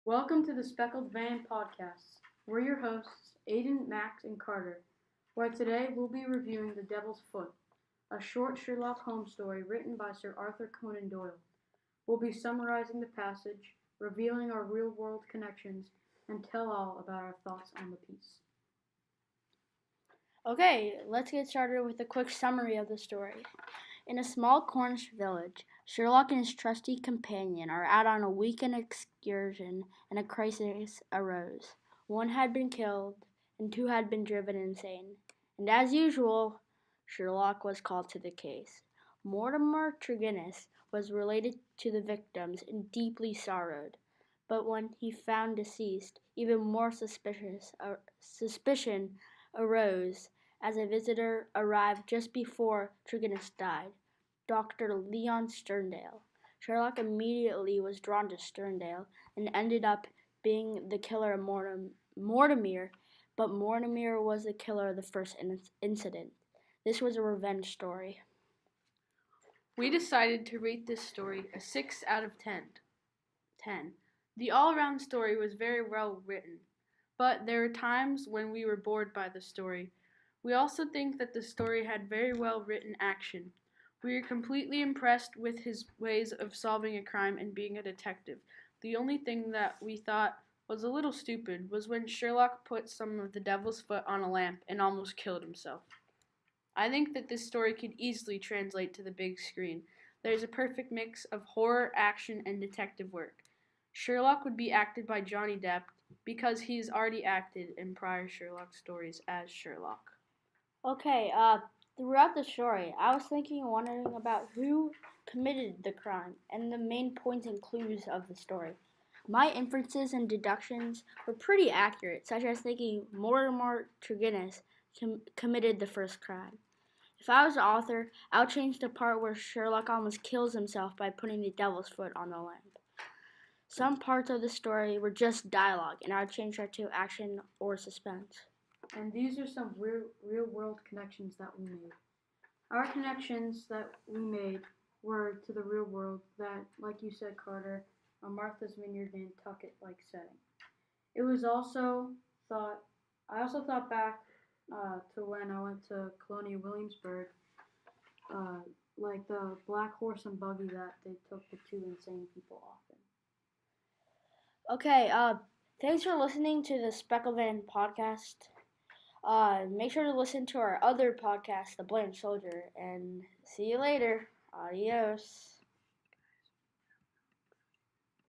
Welcome to the Speckled Van Podcasts. We're your hosts, Aiden, Max, and Carter, where today we'll be reviewing The Devil's Foot, a short Sherlock Holmes story written by Sir Arthur Conan Doyle. We'll be summarizing the passage, revealing our real-world connections, and tell all about our thoughts on the piece. Okay, let's get started with a quick summary of the story. In a small Cornish village, Sherlock and his trusty companion are out on a weekend excursion and a crisis arose. One had been killed, and two had been driven insane. And as usual, Sherlock was called to the case. Mortimer Tregennis was related to the victims and deeply sorrowed. But when he found deceased, even more suspicion arose as a visitor arrived just before Tregennis died, Dr. Leon Sterndale. Sherlock immediately was drawn to Sterndale and ended up being the killer of Mortimer, but Mortimer was the killer of the first incident. This was a revenge story. We decided to rate this story a 6 out of 10. The all-around story was very well written, but there were times when we were bored by the story. We also think that the story had very well written action. We were completely impressed with his ways of solving a crime and being a detective. The only thing that we thought was a little stupid was when Sherlock put some of the devil's foot on a lamp and almost killed himself. I think that this story could easily translate to the big screen. There's a perfect mix of horror, action, and detective work. Sherlock would be acted by Johnny Depp because he's already acted in prior Sherlock stories as Sherlock. Okay, throughout the story, I was thinking and wondering about who committed the crime and the main points and clues of the story. My inferences and deductions were pretty accurate, such as thinking Mortimer Tregennis committed the first crime. If I was the author, I would change the part where Sherlock almost kills himself by putting the devil's foot on the lamp. Some parts of the story were just dialogue, and I would change that to action or suspense. And these are some real-world connections that we made. Our connections that we made were to the real world that, like you said, Carter, a Martha's Vineyard Nantucket-like setting. It was also thought, I also thought back to when I went to Colonial Williamsburg, like the black horse and buggy that they took the two insane people often. Okay, thanks for listening to the Speckled Van podcast. Make sure to listen to our other podcast, The Blind Soldier, and see you later. Adios.